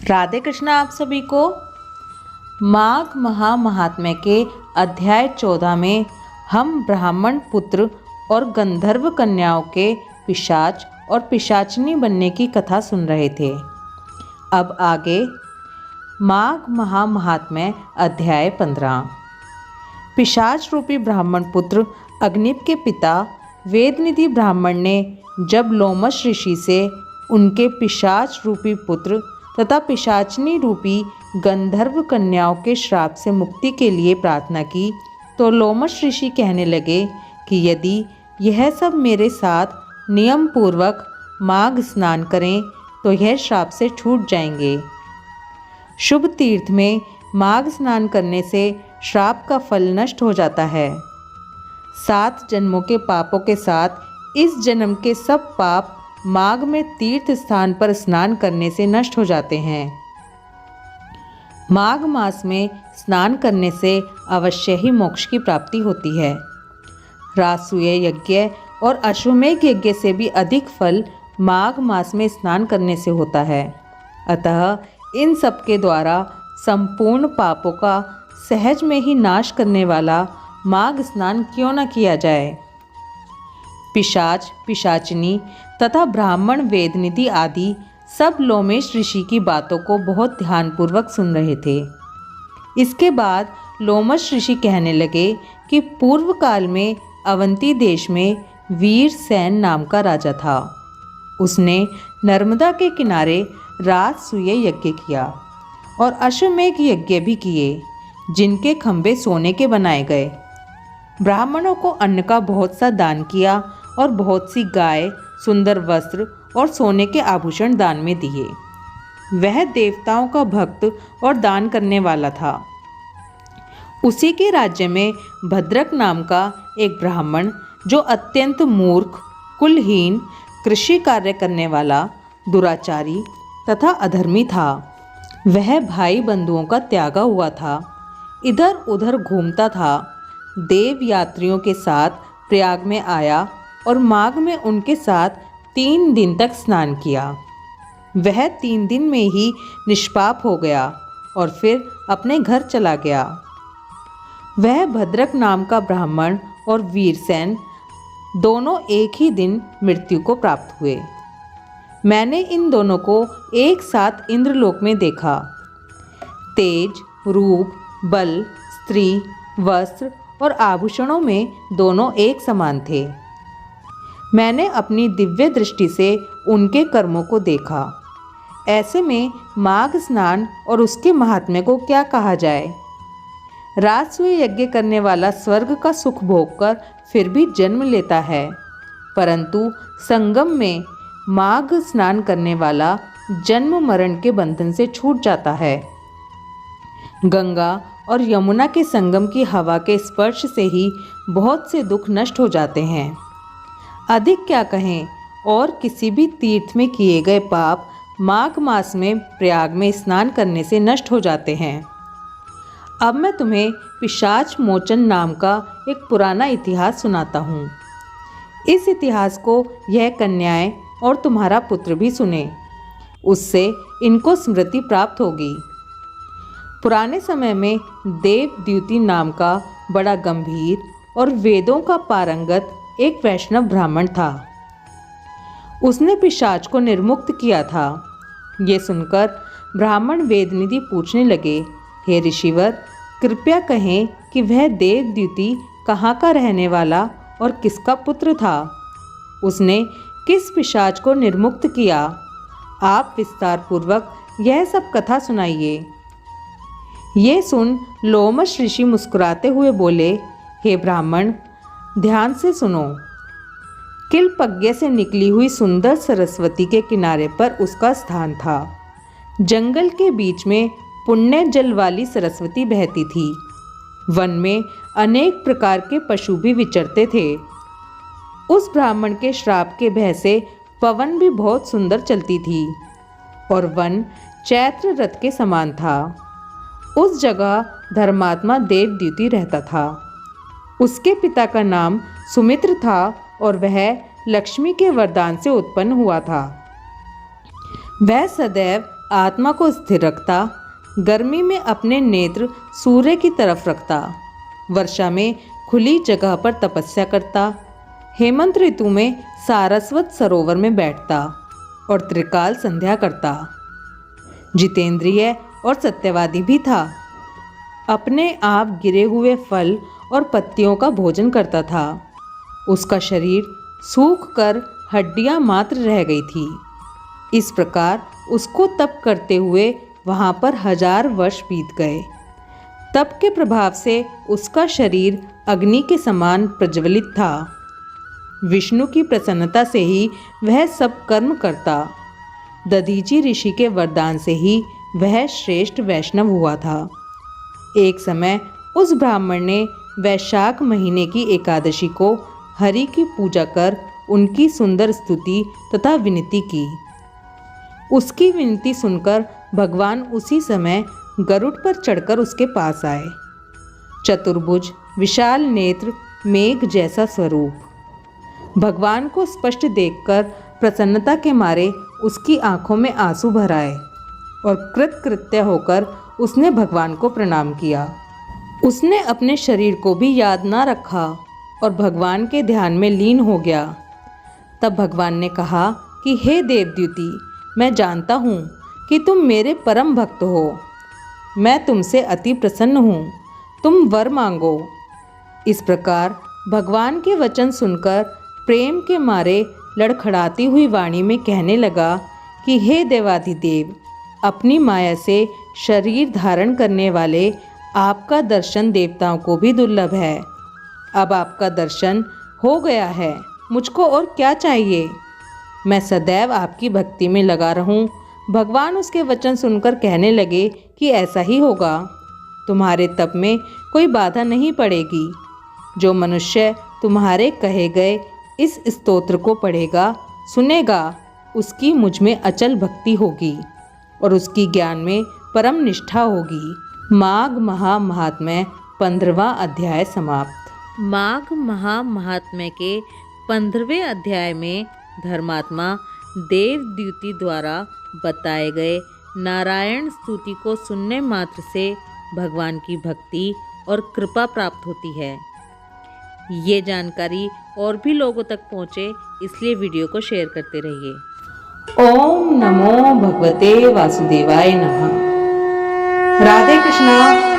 राधे कृष्णा आप सभी को। माघ महात्म्य के अध्याय 14 में हम ब्राह्मण पुत्र और गंधर्व कन्याओं के पिशाच और पिशाचनी बनने की कथा सुन रहे थे। अब आगे माघ महात्म्य अध्याय 15। पिशाच रूपी ब्राह्मण पुत्र अग्निप के पिता वेदनिधि ब्राह्मण ने जब लोमश ऋषि से उनके पिशाच रूपी पुत्र तथा पिशाचनी रूपी गंधर्व कन्याओं के श्राप से मुक्ति के लिए प्रार्थना की, तो लोमश ऋषि कहने लगे कि यदि यह सब मेरे साथ नियम पूर्वक माघ स्नान करें तो यह श्राप से छूट जाएंगे। शुभ तीर्थ में माघ स्नान करने से श्राप का फल नष्ट हो जाता है। 7 जन्मों के पापों के साथ इस जन्म के सब पाप माघ में तीर्थ स्थान पर स्नान करने से नष्ट हो जाते हैं। माघ मास में स्नान करने से अवश्य ही मोक्ष की प्राप्ति होती है। राजसूय यज्ञ और अश्वमेध यज्ञ से भी अधिक फल माघ मास में स्नान करने से होता है। अतः इन सब के द्वारा संपूर्ण पापों का सहज में ही नाश करने वाला माघ स्नान क्यों न किया जाए। पिशाच, पिशाचिनी तथा ब्राह्मण वेदनिधि आदि सब लोमेश ऋषि की बातों को बहुत ध्यानपूर्वक सुन रहे थे। इसके बाद लोमश ऋषि कहने लगे कि पूर्व काल में अवंती देश में वीरसेन नाम का राजा था। उसने नर्मदा के किनारे राजसूय यज्ञ किया और अश्वमेध यज्ञ भी किए, जिनके खंभे सोने के बनाए गए। ब्राह्मणों को अन्न का बहुत सा दान किया और बहुत सी गाय, सुंदर वस्त्र और सोने के आभूषण दान में दिए। वह देवताओं का भक्त और दान करने वाला था। उसी के राज्य में भद्रक नाम का एक ब्राह्मण, जो अत्यंत मूर्ख, कुलहीन, कृषि कार्य करने वाला, दुराचारी तथा अधर्मी था। वह भाई बंधुओं का त्यागा हुआ था, इधर उधर घूमता था। देव यात्रियों के साथ प्रयाग में आया और माघ में उनके साथ 3 दिन तक स्नान किया। वह 3 दिन में ही निष्पाप हो गया और फिर अपने घर चला गया। वह भद्रक नाम का ब्राह्मण और वीरसेन दोनों एक ही दिन मृत्यु को प्राप्त हुए। मैंने इन दोनों को एक साथ इंद्रलोक में देखा। तेज, रूप, बल, स्त्री, वस्त्र और आभूषणों में दोनों एक समान थे। मैंने अपनी दिव्य दृष्टि से उनके कर्मों को देखा। ऐसे में माघ स्नान और उसके महात्म्य को क्या कहा जाए। राजसूय यज्ञ करने वाला स्वर्ग का सुख भोगकर फिर भी जन्म लेता है, परंतु संगम में माघ स्नान करने वाला जन्म मरण के बंधन से छूट जाता है। गंगा और यमुना के संगम की हवा के स्पर्श से ही बहुत से दुख नष्ट हो जाते हैं। अधिक क्या कहें, और किसी भी तीर्थ में किए गए पाप माघ मास में प्रयाग में स्नान करने से नष्ट हो जाते हैं। अब मैं तुम्हें पिशाच मोचन नाम का एक पुराना इतिहास सुनाता हूँ। इस इतिहास को यह कन्याएं और तुम्हारा पुत्र भी सुने, उससे इनको स्मृति प्राप्त होगी। पुराने समय में देवद्युति नाम का बड़ा गंभीर और वेदों का पारंगत एक वैष्णव ब्राह्मण था। उसने पिशाच को निर्मुक्त किया था। ये सुनकर ब्राह्मण वेदनिधि पूछने लगे, हे ऋषिवर, कृपया कहें कि वह देवद्युति कहाँ का रहने वाला और किसका पुत्र था। उसने किस पिशाच को निर्मुक्त किया। आप विस्तार पूर्वक यह सब कथा सुनाइए। ये सुन लोमश ऋषि मुस्कुराते हुए बोले, हे ब्राह्मण, ध्यान से सुनो। किलपज्ञ से निकली हुई सुंदर सरस्वती के किनारे पर उसका स्थान था। जंगल के बीच में पुण्य जल वाली सरस्वती बहती थी। वन में अनेक प्रकार के पशु भी विचरते थे। उस ब्राह्मण के श्राप के भय से पवन भी बहुत सुंदर चलती थी और वन चैत्र रथ के समान था। उस जगह धर्मात्मा देवद्युति रहता था। उसके पिता का नाम सुमित्र था और वह लक्ष्मी के वरदान से उत्पन्न हुआ था। वह सदैव आत्मा को स्थिर रखता, गर्मी में अपने नेत्र सूर्य की तरफ रखता, वर्षा में खुली जगह पर तपस्या करता, हेमंत ऋतु में सारस्वत सरोवर में बैठता और त्रिकाल संध्या करता। जितेंद्रिय और सत्यवादी भी था। अपने आप गिरे हुए फल और पत्तियों का भोजन करता था। उसका शरीर सूख कर हड्डियां मात्र रह गई थी। इस प्रकार उसको तप करते हुए वहाँ पर 1000 वर्ष बीत गए। तप के प्रभाव से उसका शरीर अग्नि के समान प्रज्वलित था। विष्णु की प्रसन्नता से ही वह सब कर्म करता। दधीची ऋषि के वरदान से ही वह श्रेष्ठ वैष्णव हुआ था। एक समय उस ब्राह्मण ने वैशाख महीने की एकादशी को हरि की पूजा कर उनकी सुंदर स्तुति तथा विनती की। उसकी विनती सुनकर भगवान उसी समय गरुड़ पर चढ़कर उसके पास आए। चतुर्भुज, विशाल नेत्र, मेघ जैसा स्वरूप। भगवान को स्पष्ट देखकर प्रसन्नता के मारे उसकी आंखों में आंसू भर आए और कृतकृत्य होकर उसने भगवान को प्रणाम किया। उसने अपने शरीर को भी याद ना रखा और भगवान के ध्यान में लीन हो गया। तब भगवान ने कहा कि हे देवद्युति, मैं जानता हूँ कि तुम मेरे परम भक्त हो। मैं तुमसे अति प्रसन्न हूँ। तुम वर मांगो। इस प्रकार भगवान के वचन सुनकर प्रेम के मारे लड़खड़ाती हुई वाणी में कहने लगा कि हे देवाधिदेव, अपनी माया से शरीर धारण करने वाले आपका दर्शन देवताओं को भी दुर्लभ है। अब आपका दर्शन हो गया है, मुझको और क्या चाहिए। मैं सदैव आपकी भक्ति में लगा रहूं। भगवान उसके वचन सुनकर कहने लगे कि ऐसा ही होगा। तुम्हारे तप में कोई बाधा नहीं पड़ेगी। जो मनुष्य तुम्हारे कहे गए इस स्तोत्र को पढ़ेगा, सुनेगा, उसकी मुझ में अचल भक्ति होगी और उसकी ज्ञान में परम निष्ठा होगी। माघ महात्म्य 15वां अध्याय समाप्त। माघ महात्म्य के 15वें अध्याय में धर्मात्मा देवद्युति द्वारा बताए गए नारायण स्तुति को सुनने मात्र से भगवान की भक्ति और कृपा प्राप्त होती है। ये जानकारी और भी लोगों तक पहुँचे, इसलिए वीडियो को शेयर करते रहिए। ओम नमो भगवते वासुदेवाय नमः। राधे कृष्णा।